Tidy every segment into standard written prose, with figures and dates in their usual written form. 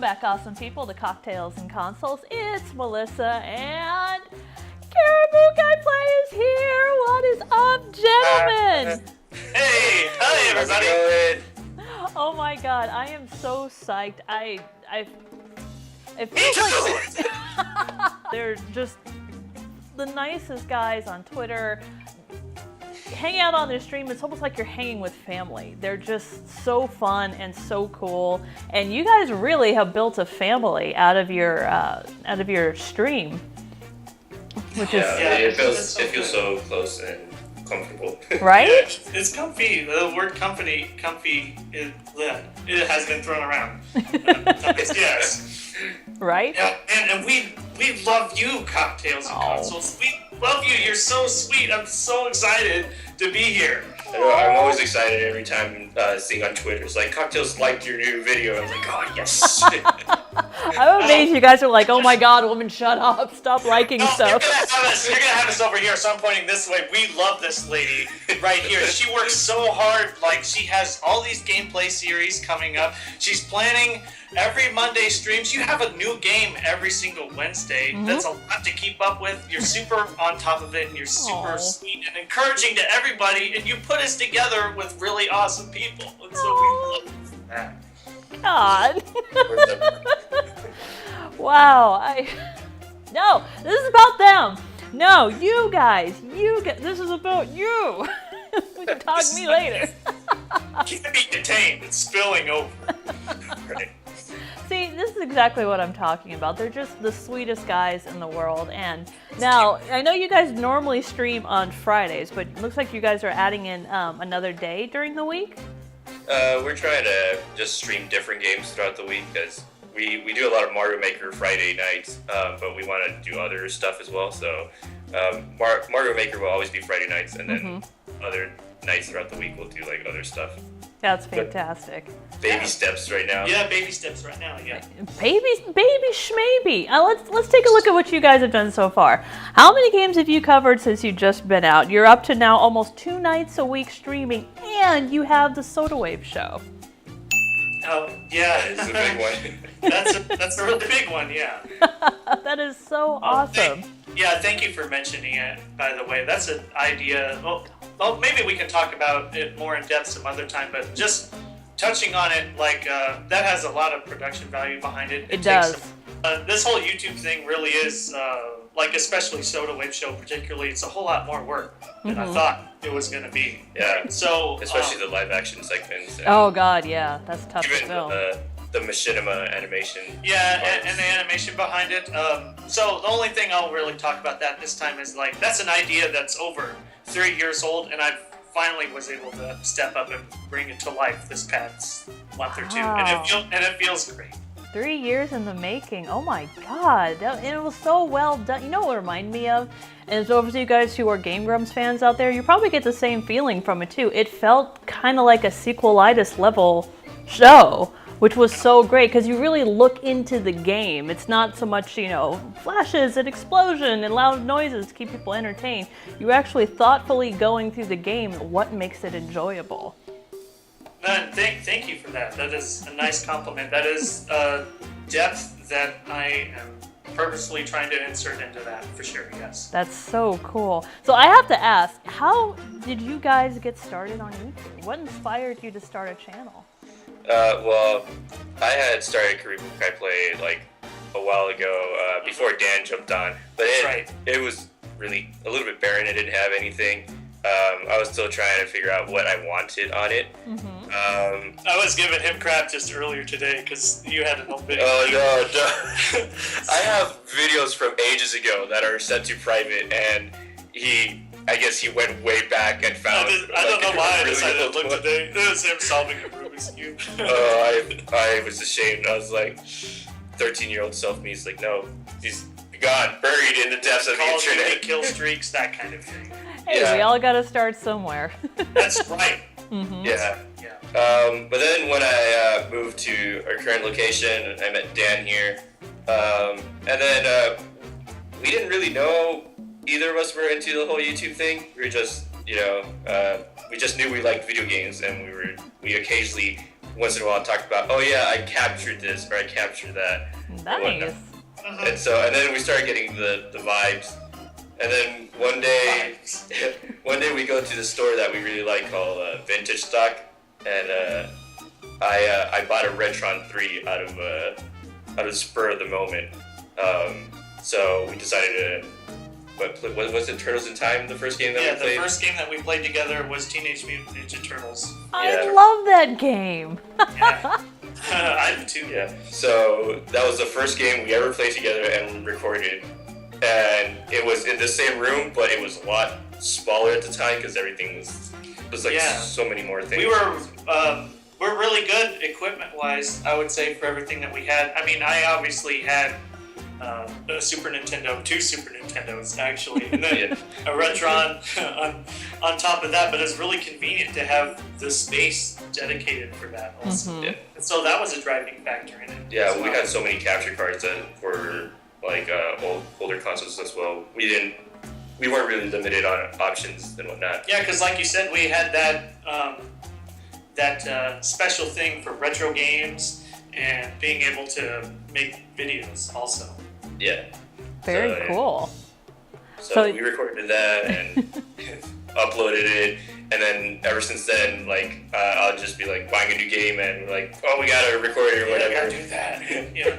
Welcome back, awesome people, to Cocktails and Consoles. It's Melissa and Karibukai Play is here. What is up, gentlemen? Hey, hi everybody. Oh my god, I am so psyched. It feels like they're just the nicest guys on Twitter. Hang out on their stream, it's almost like you're hanging with family. They're just so fun and so cool, and you guys really have built a family out of your stream, which is it feels so close and comfortable. Right? Yeah, it's comfy. The word comfy it has been thrown around. Yes. Right? Yeah, and we love you, Cocktails and Consoles. We love you. You're so sweet. I'm so excited to be here. I'm always excited every time seeing on Twitter. It's like, Cocktails liked your new video. I'm like, oh, yes. I'm amazed you guys are like, oh my god, woman, shut up. Stop liking stuff. You're gonna have us over here, so I'm pointing this way. We love this lady right here. She works so hard. Like, she has all these gameplay series coming up. She's planning every Monday streams. You have a new game every single Wednesday. Mm-hmm. That's a lot to keep up with. You're super on top of it, and you're super sweet and encouraging to everybody, and you put us together with really awesome people. And so we love that. God. Wow. No, this is about them. No, you guys. This is about you. We can talk to me later. Can't be detained. It's spilling over. Right. See, this is exactly what I'm talking about. They're just the sweetest guys in the world. And now, I know you guys normally stream on Fridays, but it looks like you guys are adding in another day during the week. We're trying to just stream different games throughout the week because we do a lot of Mario Maker Friday nights, but we want to do other stuff as well. So Mario Maker will always be Friday nights, and then other nights throughout the week we'll do like other stuff. That's fantastic. Baby steps right now. Yeah, baby steps right now. Yeah. Baby schmaybe. Let's take a look at what you guys have done so far. How many games have you covered since you've just been out? You're up to now almost 2 nights a week streaming, and you have the Soda Wave show. Oh yeah, it's a big one. That's a really big one. Yeah. That is so awesome. Thank you for mentioning it. By the way, that's an idea. Well, maybe we can talk about it more in depth some other time. But just touching on it, like that has a lot of production value behind it. It does. This whole YouTube thing really is like, especially Soda Wave Show particularly. It's a whole lot more work than I thought it was going to be. Yeah. So especially the live action segments. Oh God, yeah, that's tough to film. The machinima animation. Yeah, and the animation behind it. So the only thing I'll really talk about that this time is, like, that's an idea that's over 3 years old, and I finally was able to step up and bring it to life this past month or two, and it feels great. 3 years in the making. Oh my God, and it was so well done. You know what it reminded me of? And so for you guys who are Game Grumps fans out there, you probably get the same feeling from it too. It felt kind of like a sequelitis level show, which was so great because you really look into the game. It's not so much, flashes and explosion and loud noises to keep people entertained. You're actually thoughtfully going through the game, what makes it enjoyable. Thank you for that. That is a nice compliment. That is depth that I am purposely trying to insert into that, for sure, yes. That's so cool. So I have to ask, how did you guys get started on YouTube? What inspired you to start a channel? Well, I had started Karibukai Play like a while ago, before Dan jumped on, but it was really a little bit barren. It didn't have anything. I was still trying to figure out what I wanted on it. I was giving him crap just earlier today because you had an old video. Oh, no. I have videos from ages ago that are set to private, and I guess he went way back and found. I don't know why I decided to look today. It was him solving a Rubik's Cube. I was ashamed. I was like, 13-year-old self-me's like, no, he's gone, buried in the depths of the internet. Call of Duty, kill streaks, that kind of thing. Hey, we all gotta start somewhere. That's right. Yeah. But then when I moved to our current location, I met Dan here, and then we didn't really know either of us were into the whole YouTube thing. We were just, we just knew we liked video games, and we occasionally once in a while talk about, oh yeah, I captured this or I captured that. Nice. And then we started getting the vibes. And then one day we go to the store that we really like called Vintage Stock, and I bought a Retron 3 out of the spur of the moment. So we decided to. What was it? Turtles in Time, the first game that we played? Yeah, the first game that we played together was Teenage Mutant Ninja Turtles. I love that game. Yeah. I do too. Yeah. So that was the first game we ever played together and recorded. And it was in the same room, but it was a lot smaller at the time because everything was like so many more things. We're really good equipment-wise, I would say, for everything that we had. I mean, I obviously had a Super Nintendo, 2 Super Nintendos actually, and then a Retron on top of that. But it's really convenient to have the space dedicated for that also. Mm-hmm. Yeah. And so that was a driving factor in it. Yeah, we had so many capture cards that were like older consoles as well. We weren't really limited on options and whatnot. Yeah, because like you said, we had that special thing for retro games and being able to make videos also. Yeah. Very cool. So we recorded that and uploaded it, and then ever since then, like I'll just be like buying a new game and we're like, oh, we gotta record it or whatever. Gotta do that. Yeah.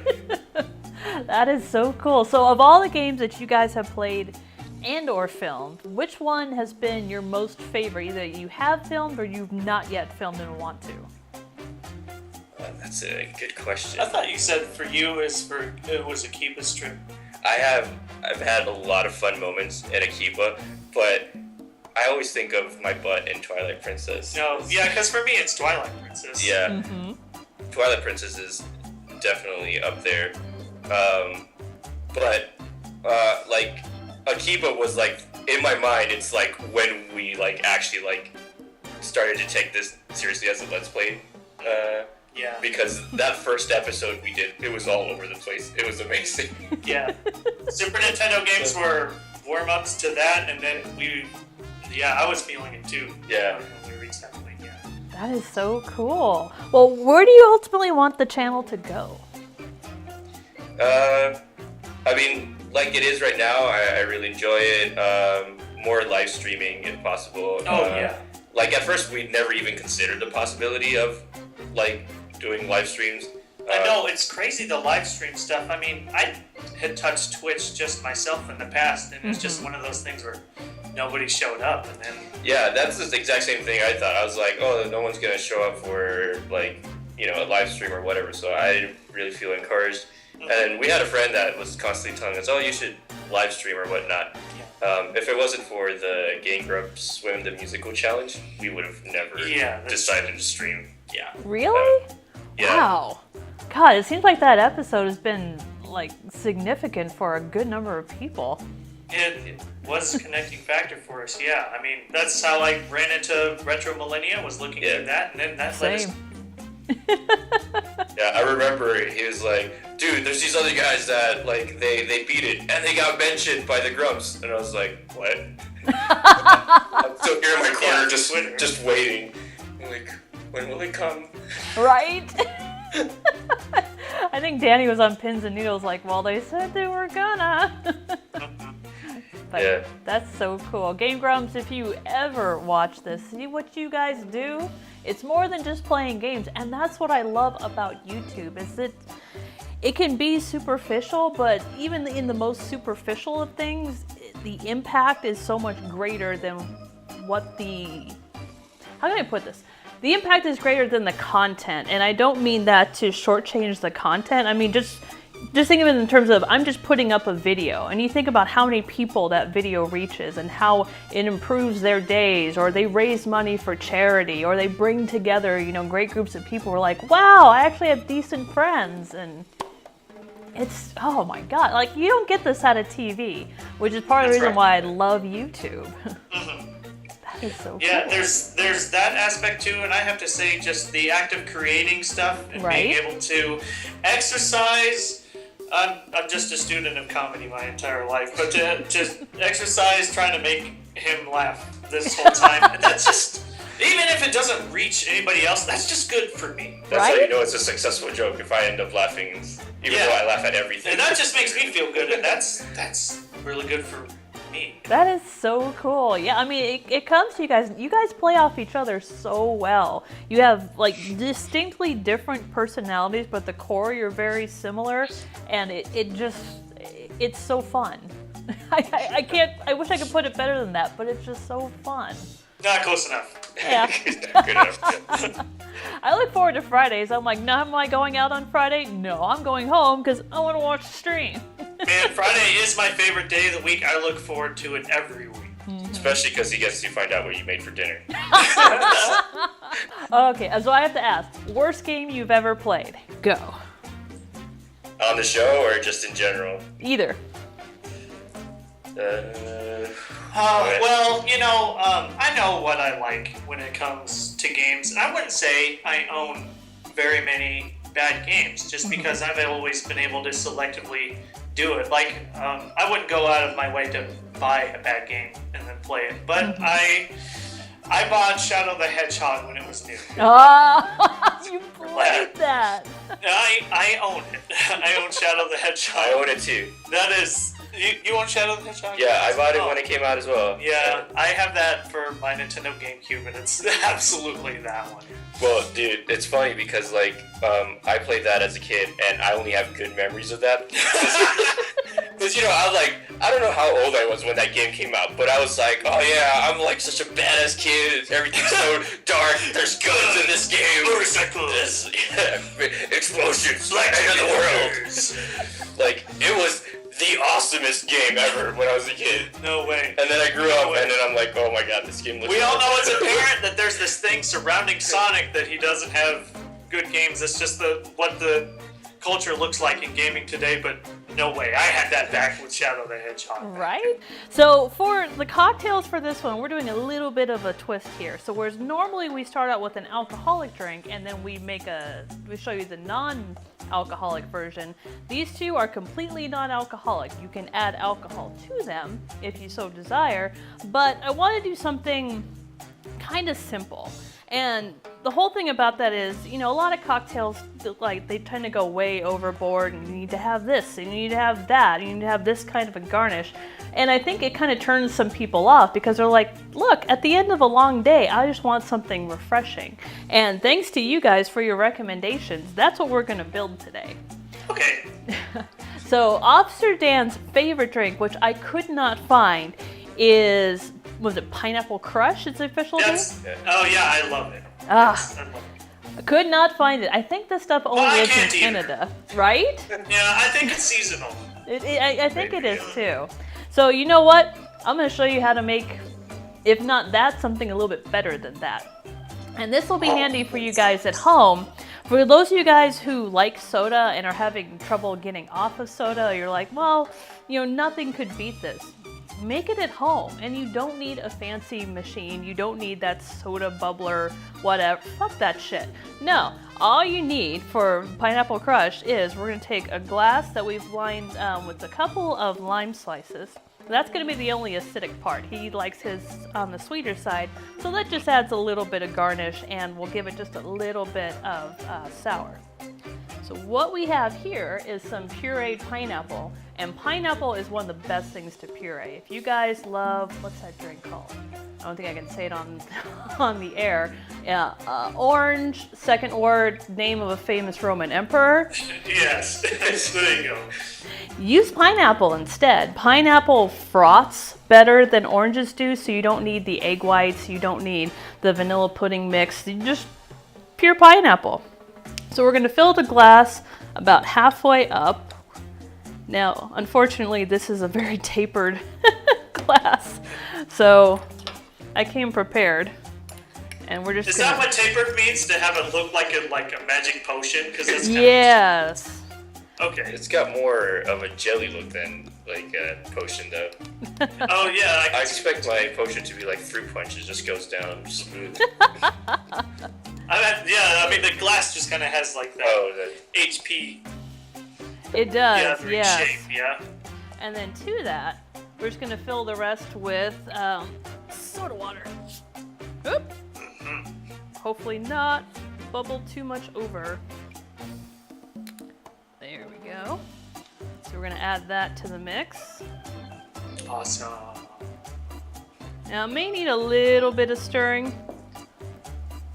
That is so cool. So of all the games that you guys have played and or filmed, which one has been your most favorite? Either you have filmed or you've not yet filmed and want to. That's a good question. I thought you said for you it was a Kiba strip. I've had a lot of fun moments in Akiba, but I always think of my butt in Twilight Princess. No, yeah, because for me it's Twilight Princess. Yeah. Mm-hmm. Twilight Princess is definitely up there. But like Akiba was like in my mind, it's like when we like actually like started to take this seriously as a Let's Play. Yeah. Because that first episode we did, it was all over the place. It was amazing. Yeah. Super Nintendo games were warm-ups to that, and then I was feeling it too. Yeah. When we reached that point, yeah. That is so cool. Well, where do you ultimately want the channel to go? I mean, like it is right now, I really enjoy it. More live streaming if possible. Oh, yeah. Like at first we'd never even considered the possibility of like doing live streams. I know, it's crazy, the live stream stuff. I mean, I had touched Twitch just myself in the past, and it's just one of those things where nobody showed up, and then... Yeah, that's the exact same thing I thought. I was like, oh, no one's gonna show up for, like, you know, a live stream or whatever, so I didn't really feel encouraged. And we had a friend that was constantly telling us, oh, you should live stream or whatnot. If it wasn't for the Game Grumps Swim the Musical Challenge, we would have never decided to stream. Yeah. Really? Yeah. Wow. God, it seems like that episode has been like significant for a good number of people. It was a connecting factor for us, yeah. I mean, that's how I ran into Retro Millennia, was looking at that, and then that led us... Yeah, I remember he was like, dude, there's these other guys that, like, they beat it, and they got mentioned by the Grumps. And I was like, what? I'm still here in my corner, just waiting. I'm like, when will it come? Right? I think Danny was on pins and needles like, well, they said they were gonna. But that's so cool. Game Grumps, if you ever watch this, see what you guys do. It's more than just playing games, and that's what I love about YouTube, is that it can be superficial, but even in the most superficial of things, the impact is so much greater than what how can I put this? The impact is greater than the content, and I don't mean that to shortchange the content. I mean, just think of it in terms of, I'm just putting up a video, and you think about how many people that video reaches and how it improves their days, or they raise money for charity, or they bring together, you know, great groups of people who are like, wow, I actually have decent friends, and it's, oh my God, like, you don't get this out of TV, which is part of the reason why I love YouTube. That is so cool. Yeah, there's that aspect too, and I have to say, just the act of creating stuff and being able to exercise. I'm just a student of comedy my entire life, but to just exercise trying to make him laugh this whole time, and that's just, Even if it doesn't reach anybody else, that's just good for me. That's how Right? you know it's a successful joke if I end up laughing, even though I laugh at everything. And that just makes me feel good, and that's really good for me. That is so cool. Yeah, I mean, it comes to you guys. You guys play off each other so well. You have like distinctly different personalities, but the core you're very similar, and it's so fun. I can't. I wish I could put it better than that, but it's just so fun. Not close enough. Yeah. Good enough. Yeah. I look forward to Fridays. I'm like, no, am I going out on Friday? No, I'm going home because I want to watch the stream. And Friday is my favorite day of the week. I look forward to it every week. Especially because he gets to find out what you made for dinner. Okay, so I have to ask, worst game you've ever played? Go. On the show or just in general? Either. Well, I know what I like when it comes to games. I wouldn't say I own very many bad games, just because I've always been able to selectively do it. Like, I wouldn't go out of my way to buy a bad game and then play it. But I bought Shadow the Hedgehog when it was new. Oh, you played that. I own it. I own Shadow the Hedgehog. I own it too. That is... You own Shadow the Hedgehog? Yeah, I bought it when it came out as well. Yeah, I have that for my Nintendo GameCube, and it's absolutely that one. Well, dude, it's funny because, like, I played that as a kid, and I only have good memories of that. Because, I was like, I don't know how old I was when that game came out, but I was like, oh yeah, I'm like such a badass kid. Everything's so dark. There's guns in this game. Motorcycles. Explosions. Like, end of the world. Like, it was the awesomest game ever when I was a kid. No way. And then I grew up, and then I'm like, oh my god, this game looks We all know as a better. parent that there's this thing surrounding Sonic that he doesn't have good games. It's just what the culture looks like in gaming today, but no way. I had that back with Shadow the Hedgehog. Right? So for the cocktails for this one, we're doing a little bit of a twist here. So whereas normally we start out with an alcoholic drink and then we show you the non-alcoholic version, these two are completely non-alcoholic. You can add alcohol to them if you so desire, but I want to do something kind of simple. And the whole thing about that is, a lot of cocktails, like, they tend to go way overboard, and you need to have this, and you need to have that, and you need to have this kind of a garnish. And I think it kind of turns some people off because they're like, look, at the end of a long day, I just want something refreshing. And thanks to you guys for your recommendations, that's what we're going to build today. Okay. So Officer Dan's favorite drink, which I could not find, was it Pineapple Crush? It's the official name? Oh yeah, I love it. Ah. I love it. I could not find it. I think this stuff only Well, I lives in can't either. Canada, right? Yeah, I think it's seasonal. I think it is too. So you know what? I'm going to show you how to make, if not that, something a little bit better than that. And this will be handy for you guys at home. For those of you guys who like soda and are having trouble getting off of soda, you're like, well, nothing could beat this. Make it at home, and you don't need a fancy machine. You don't need that soda bubbler, whatever. Fuck that shit. No, all you need for Pineapple Crush is we're gonna take a glass that we've lined with a couple of lime slices. That's gonna be the only acidic part. He likes his on the sweeter side, so that just adds a little bit of garnish, and we'll give it just a little bit of sour. So what we have here is some pureed pineapple, and pineapple is one of the best things to puree. If you guys love, what's that drink called? I don't think I can say it on the air. Yeah, orange, second word, name of a famous Roman emperor. Yes, there you go. Use pineapple instead. Pineapple froths better than oranges do, so you don't need the egg whites, you don't need the vanilla pudding mix, you just pure pineapple. So we're going to fill the glass about halfway up. Now, unfortunately, this is a very tapered glass, so I came prepared. And we're just Is that what tapered means? To have it look like a magic potion? Because that's kind Yes. Okay. It's got more of a jelly look than like a potion, though. Oh yeah. I expect my potion to be like fruit punch. It just goes down smooth. I mean, the glass just kind of has like that HP. It does, shape. Yeah. And then to that, we're just going to fill the rest with soda water. Oop. hopefully not bubble too much over. There we go. So we're gonna add that to the mix. Awesome. Now it may need a little bit of stirring,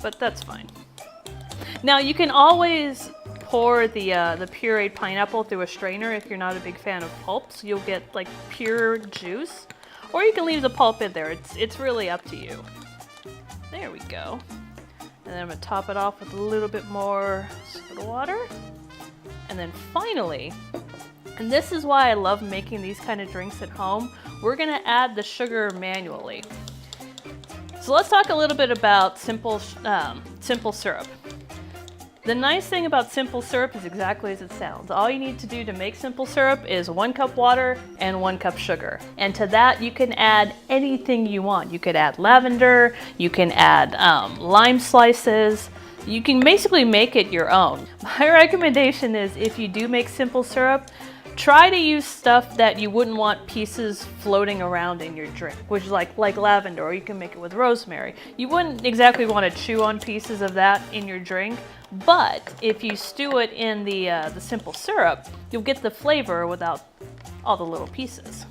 but that's fine. Now you can always pour the pureed pineapple through a strainer if you're not a big fan of pulp, so you'll get like pure juice. Or you can leave the pulp in there, it's really up to you. There we go. And then I'm gonna top it off with a little bit more soda water. And then finally, and this is why I love making these kind of drinks at home, we're gonna add the sugar manually. So let's talk a little bit about simple syrup. The nice thing about simple syrup is exactly as it sounds. All you need to do to make simple syrup is 1 cup water and 1 cup sugar. And to that you can add anything you want. You could add lavender, you can add lime slices, you can basically make it your own. My recommendation is if you do make simple syrup, try to use stuff that you wouldn't want pieces floating around in your drink, which is like lavender, or you can make it with rosemary. You wouldn't exactly want to chew on pieces of that in your drink, but if you stew it in the simple syrup, you'll get the flavor without all the little pieces.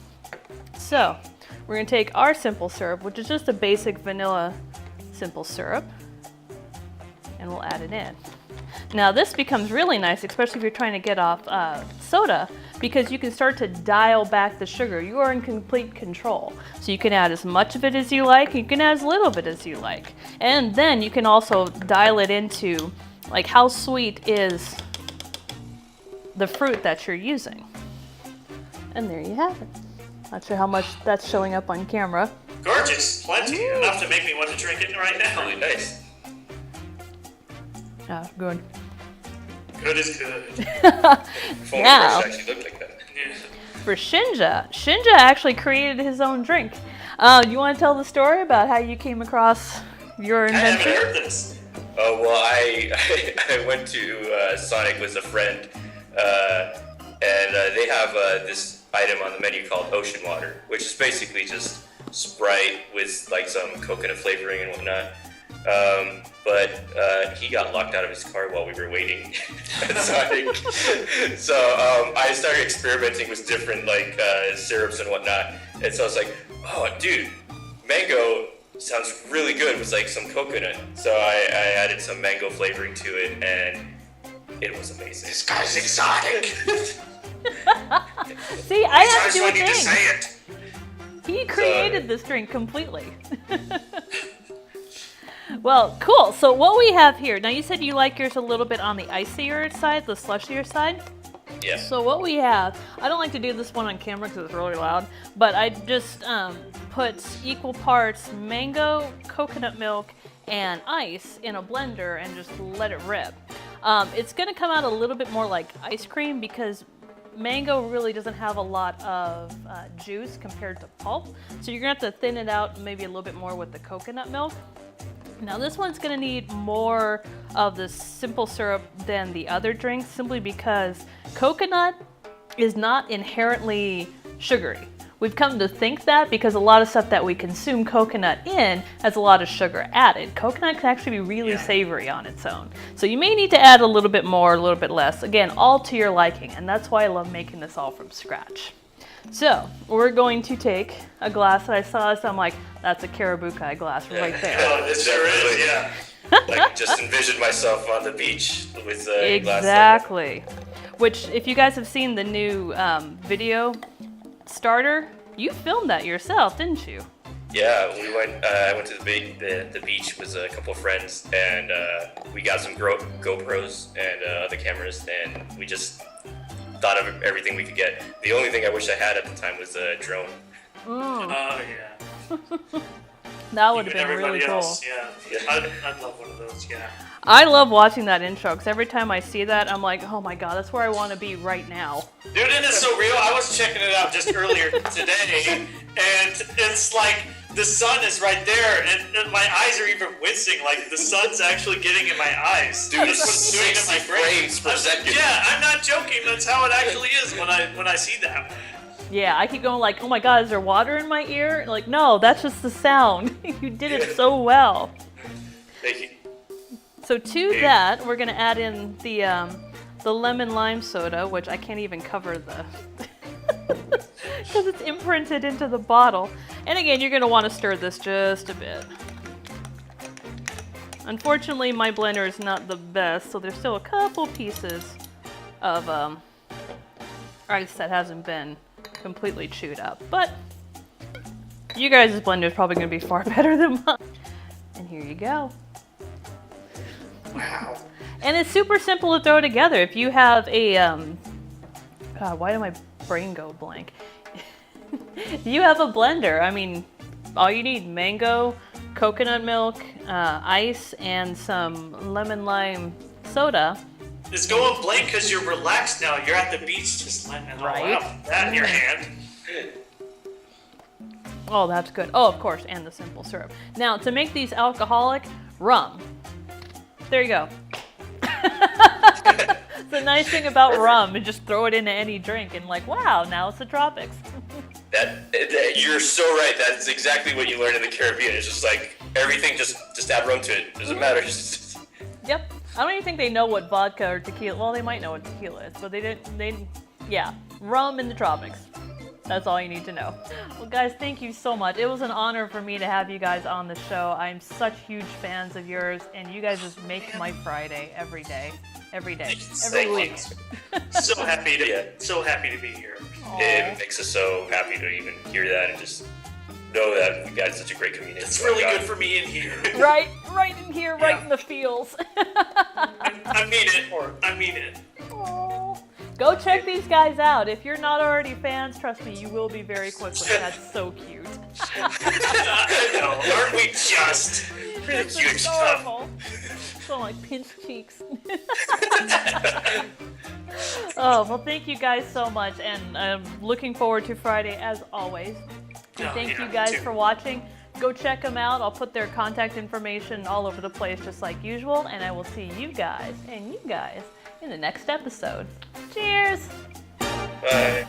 So we're going to take our simple syrup, which is just a basic vanilla simple syrup, and we'll add it in. Now this becomes really nice, especially if you're trying to get off soda, because you can start to dial back the sugar. You are in complete control. So you can add as much of it as you like, you can add as little of it as you like. And then you can also dial it into like how sweet is the fruit that you're using. And there you have it. Not sure how much that's showing up on camera. Gorgeous, plenty, enough to make me want to drink it right now. Really nice. Ah, good. Good is good. If only Now, Fresh actually looked like that. Yeah. for Shinja actually created his own drink. You want to tell the story about how you came across your I haven't invention? heard this. Oh, well, I went to Sonic with a friend, and they have this item on the menu called Ocean Water, which is basically just Sprite with like some coconut flavoring and whatnot. But he got locked out of his car while we were waiting at Sonic. So I started experimenting with different like syrups and whatnot. And so I was like, oh, dude, mango sounds really good with like some coconut. So I added some mango flavoring to it, and it was amazing. This guy's exotic. See, I have to Sometimes do I a need to say thing. it. He created this drink completely. Well, cool. So what we have here, now you said you like yours a little bit on the icier side, the slushier side. Yeah. So what we have, I don't like to do this one on camera because it's really loud, but I just put equal parts mango, coconut milk, and ice in a blender and just let it rip. It's going to come out a little bit more like ice cream because mango really doesn't have a lot of juice compared to pulp. So you're going to have to thin it out maybe a little bit more with the coconut milk. Now this one's going to need more of the simple syrup than the other drinks simply because coconut is not inherently sugary. We've come to think that because a lot of stuff that we consume coconut in has a lot of sugar added. Coconut can actually be really savory on its own. So you may need to add a little bit more, a little bit less. Again, all to your liking, and that's why I love making this all from scratch. So we're going to take a glass that I saw this, I'm like, that's a Karibukai glass right there. Oh, it sure is, yeah. Like just envision myself on the beach with a glass. Exactly. Which, if you guys have seen the new video starter, you filmed that yourself, didn't you? Yeah, we went. I went to the beach with a couple of friends, and we got some GoPros and other cameras, and we just thought of everything we could get. The only thing I wish I had at the time was a drone. Oh, yeah. That would have Even been really everybody cool. else, yeah. I'd love one of those, yeah. I love watching that intro because every time I see that, I'm like, oh my god, that's where I want to be right now. Dude, and it's so real. I was checking it out just earlier today, and it's like the sun is right there, and my eyes are even wincing. Like the sun's actually getting in my eyes. Dude, That's what it's doing in my 60 brain. frames per second. Yeah, I'm not joking. That's how it actually is when I see that. Yeah, I keep going like, oh my god, is there water in my ear? Like, no, that's just the sound. You did it so well. Thank you. So to that, we're gonna add in the lemon lime soda, which I can't even cover the because it's imprinted into the bottle. And again, you're gonna want to stir this just a bit. Unfortunately, my blender is not the best, so there's still a couple pieces of ice that hasn't been completely chewed up. But you guys' blender is probably gonna be far better than mine. And here you go. Wow. And it's super simple to throw together. If you have a, God, why did my brain go blank? If you have a blender, I mean, all you need, mango, coconut milk, ice, and some lemon lime soda. It's going blank because you're relaxed now. You're at the beach just letting it all Right. out. That in your hand. Oh, that's good. Oh, of course, and the simple syrup. Now, to make these alcoholic, rum. There you go. The nice thing about rum is just throw it into any drink and like, wow, now it's the tropics. You're so right. That's exactly what you learn in the Caribbean. It's just like everything, just add rum to it. Doesn't matter. Yep. I don't even think they know what vodka or tequila. Well, they might know what tequila is, but they didn't. Yeah, rum in the tropics. That's all you need to know. Well, guys, thank you so much. It was an honor for me to have you guys on the show. I'm such huge fans of yours, and you guys just make my Friday every day, every week. So happy to be here. Aww. It makes us so happy to even hear that and just know that we got such a great community. It's really good for me in here. Right in here, right in the feels. I mean it. Aww. Go check these guys out. If you're not already fans, trust me, you will be very quickly. That's so cute. I know, aren't we just? Really This cute is stuff. adorable. So like pinched cheeks. Oh, well, thank you guys so much, and I'm looking forward to Friday as always. And thank you guys for watching. Go check them out. I'll put their contact information all over the place just like usual, and I will see you guys in the next episode. Cheers! Bye.